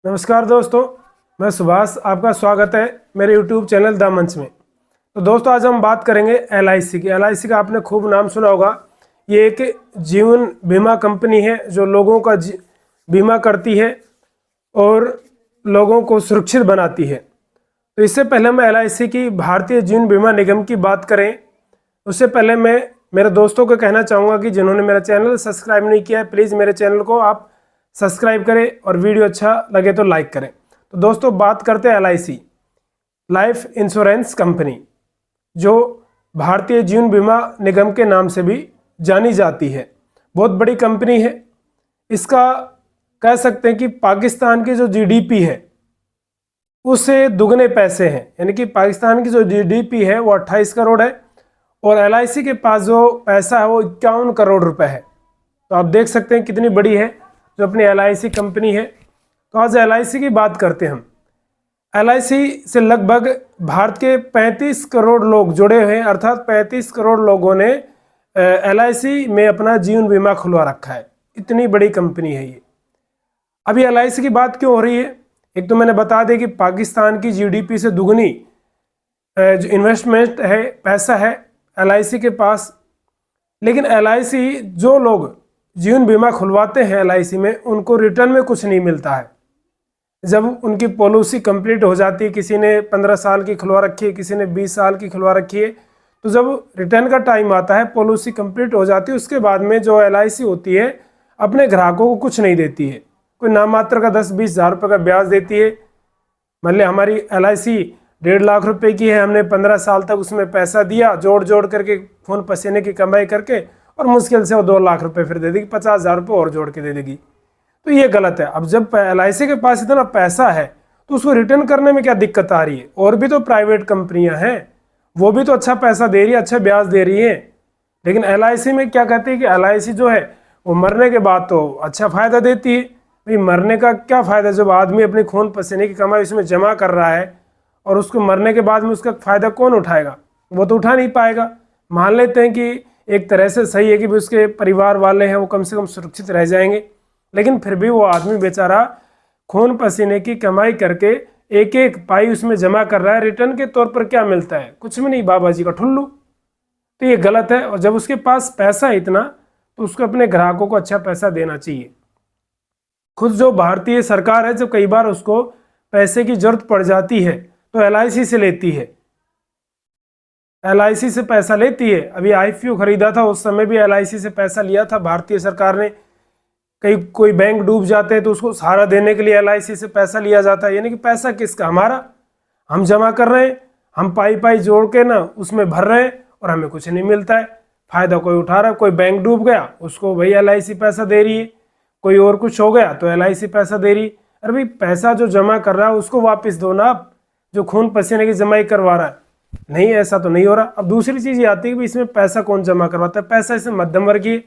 नमस्कार दोस्तों, मैं सुभाष। आपका स्वागत है मेरे यूट्यूब चैनल द मंच में। तो दोस्तों, आज हम बात करेंगे एलआईसी की। एलआईसी का आपने खूब नाम सुना होगा। ये एक जीवन बीमा कंपनी है जो लोगों का बीमा करती है और लोगों को सुरक्षित बनाती है। तो इससे पहले हम एलआईसी की भारतीय जीवन बीमा निगम की बात करें, उससे पहले मैं मेरे दोस्तों को कहना चाहूँगा कि जिन्होंने मेरा चैनल सब्सक्राइब नहीं किया है, प्लीज़ मेरे चैनल को आप सब्सक्राइब करें और वीडियो अच्छा लगे तो लाइक करें। तो दोस्तों, बात करते हैं एलआईसी लाइफ इंश्योरेंस कंपनी, जो भारतीय जीवन बीमा निगम के नाम से भी जानी जाती है। बहुत बड़ी कंपनी है। इसका कह सकते हैं कि पाकिस्तान की जो जीडीपी है उससे दुगने पैसे हैं, यानी कि पाकिस्तान की जो जीडीपी है वो 28 करोड़ है और एलआईसी के पास जो पैसा है वो 51 करोड़ रुपए है। तो आप देख सकते हैं कितनी बड़ी है जो अपनी एलआईसी कंपनी है। तो आज एलआईसी की बात करते हैं हम। एलआईसी से लगभग भारत के 35 करोड़ लोग जुड़े हुए हैं, अर्थात 35 करोड़ लोगों ने एलआईसी में अपना जीवन बीमा खुलवा रखा है। इतनी बड़ी कंपनी है ये। अभी एलआईसी की बात क्यों हो रही है? एक तो मैंने बता दें कि पाकिस्तान की जीडीपी से दुगनी जो इन्वेस्टमेंट है, पैसा है एलआईसी के पास। लेकिन एलआईसी, जो लोग जीवन बीमा खुलवाते हैं एलआईसी में, उनको रिटर्न में कुछ नहीं मिलता है। जब उनकी पॉलिसी कंप्लीट हो जाती है, किसी ने 15 साल की खुलवा रखी है, किसी ने 20 साल की खुलवा रखी है, तो जब रिटर्न का टाइम आता है, पॉलिसी कंप्लीट हो जाती है, उसके बाद में जो एलआईसी होती है अपने ग्राहकों को कुछ नहीं देती है। कोई नाम मात्र का 10-20 हज़ार रुपये का ब्याज देती है। मान लिया हमारी एलआईसी 1.5 लाख रुपए की है, हमने 15 साल तक उसमें पैसा दिया, जोड़ जोड़ करके खून पसीने की कमाई करके, और मुश्किल से वो 2 लाख रुपए फिर दे देगी, 50,000 रुपये और जोड़ के दे देगी। तो ये गलत है। अब जब एलआईसी के पास इतना पैसा है तो उसको रिटर्न करने में क्या दिक्कत आ रही है? और भी तो प्राइवेट कंपनियां हैं, वो भी तो अच्छा पैसा दे रही है, अच्छा ब्याज दे रही है। लेकिन एलआईसी में क्या कहते हैं कि एलआईसी जो है वो मरने के बाद तो अच्छा फायदा देती है। भाई, मरने का क्या फायदा जब आदमी अपने खून पसीने की कमाई उसमें जमा कर रहा है और उसको मरने के बाद में उसका फायदा कौन उठाएगा? वो तो उठा नहीं पाएगा। मान लेते हैं कि एक तरह से सही है कि भी उसके परिवार वाले हैं वो कम से कम सुरक्षित रह जाएंगे, लेकिन फिर भी वो आदमी बेचारा खून पसीने की कमाई करके एक एक पाई उसमें जमा कर रहा है। रिटर्न के तौर पर क्या मिलता है? कुछ भी नहीं, बाबा जी का ठुल्लू। तो ये गलत है। और जब उसके पास पैसा है इतना, तो उसको अपने ग्राहकों को अच्छा पैसा देना चाहिए। खुद जो भारतीय सरकार है, जब कई बार उसको पैसे की जरूरत पड़ जाती है तो एलआईसी से लेती है, एलआईसी से पैसा लेती है। अभी आईपीओ खरीदा था, उस समय भी एलआईसी से पैसा लिया था भारतीय सरकार ने। कोई बैंक डूब जाते हैं तो उसको सहारा देने के लिए एलआईसी से पैसा लिया जाता है। यानी कि पैसा किसका? हमारा। हम जमा कर रहे हैं, हम पाई पाई जोड़ के ना उसमें भर रहे हैं और हमें कुछ नहीं मिलता है। फायदा कोई उठा रहा है। कोई बैंक डूब गया, उसको भाई एलआईसी पैसा दे रही है। कोई और कुछ हो गया तो एलआईसी पैसा दे रही। अरे भाई, पैसा जो जमा कर रहा है उसको वापस दो ना आप, जो खून पसीने की जमाई करवा रहा है। नहीं, ऐसा तो नहीं हो रहा। अब दूसरी चीज ये आती है कि इसमें पैसा कौन जमा करवाता है? पैसा इसमें मध्यम वर्गीय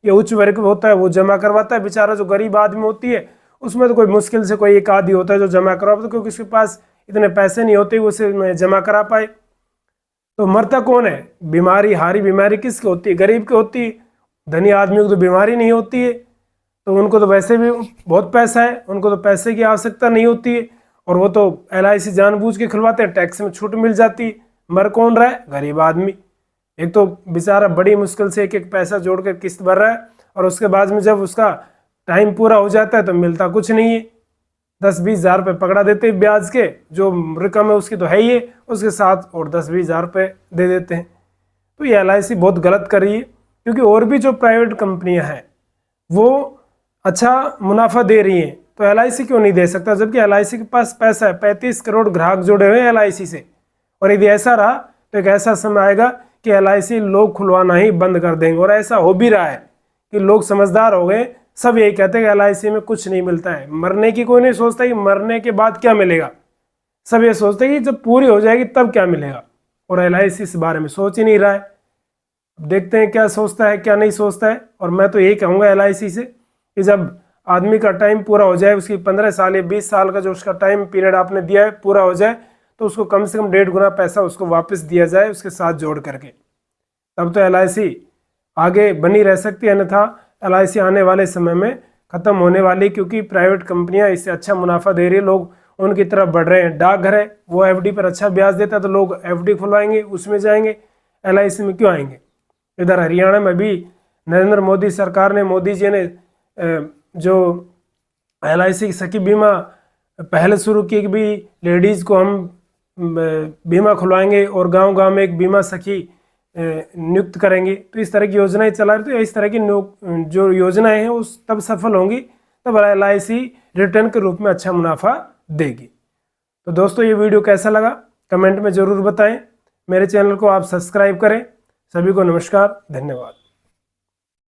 या उच्च वर्ग होता है वो जमा करवाता है। बेचारा जो गरीब आदमी होती है उसमें तो कोई मुश्किल से कोई एक आदमी होता है जो जमा करवाता है, क्योंकि उसके पास इतने पैसे नहीं होते उसे जमा करा पाए। तो मरता कौन है? बीमारी, हारी बीमारी किसकी होती है? गरीब की होती है। धनी आदमी को तो बीमारी नहीं होती है, तो उनको तो वैसे भी बहुत पैसा है, उनको तो पैसे की आवश्यकता नहीं होती है, और वो तो एलआईसी जानबूझ के खुलवाते हैं, टैक्स में छूट मिल जाती है। मर कौन रहा है? गरीब आदमी। एक तो बेचारा बड़ी मुश्किल से एक एक पैसा जोड़कर किस्त भर रहा है, और उसके बाद में जब उसका टाइम पूरा हो जाता है तो मिलता कुछ नहीं है। 10-20 हज़ार रुपये पकड़ा देते हैं ब्याज के, जो रकम है उसकी तो है ही है, उसके साथ और 10-20 हज़ार रुपये दे देते हैं। तो ये एलआईसी बहुत गलत कर रही है, क्योंकि और भी जो प्राइवेट कंपनियां हैं वो अच्छा मुनाफा दे रही हैं, तो एलआईसी क्यों नहीं दे सकता? जबकि एलआईसी के पास पैसा है, 35 करोड़ ग्राहक जुड़े हुए हैं एलआईसी से। और यदि ऐसा रहा तो एक ऐसा समय आएगा कि एलआईसी लोग खुलवाना ही बंद कर देंगे। और ऐसा हो भी रहा है कि लोग समझदार हो गए, सब यही कहते हैं कि एलआईसी में कुछ नहीं मिलता है। मरने की कोई नहीं सोचता कि मरने के बाद क्या मिलेगा, सब ये सोचते हैं कि जब पूरी हो जाएगी तब क्या मिलेगा। और एलआईसी इस बारे में सोच ही नहीं रहा है। देखते हैं क्या सोचता है क्या नहीं सोचता है। और मैं तो यही कहूँगा एलआईसी से कि जब आदमी का टाइम पूरा हो जाए, उसकी 15 साल या 20 साल का जो उसका टाइम पीरियड आपने दिया है पूरा हो जाए, तो उसको कम से कम 1.5 गुना पैसा उसको वापस दिया जाए उसके साथ जोड़ करके। तब तो एलआईसी आगे बनी रह सकती है, अन्यथा एलआईसी आने वाले समय में ख़त्म होने वाली, क्योंकि प्राइवेट कंपनियां इससे अच्छा मुनाफा दे रही है, लोग उनकी तरफ बढ़ रहे हैं। डाकघर है वो एफडी पर अच्छा ब्याज देता है तो लोग एफडी खुलवाएंगे, उसमें जाएंगे, एलआईसी में क्यों आएंगे। इधर हरियाणा में भी नरेंद्र मोदी सरकार ने, मोदी जी ने जो एलआईसी सखी बीमा पहले शुरू की कि भी लेडीज़ को हम बीमा खुलवाएंगे और गांव-गांव में एक बीमा सखी नियुक्त करेंगे। तो इस तरह की योजनाएं चला रहे, तो इस तरह की जो योजनाएं हैं उस तब सफल होंगी तब एलआईसी रिटर्न के रूप में अच्छा मुनाफा देगी। तो दोस्तों ये वीडियो कैसा लगा कमेंट में ज़रूर बताएं। मेरे चैनल को आप सब्सक्राइब करें। सभी को नमस्कार, धन्यवाद।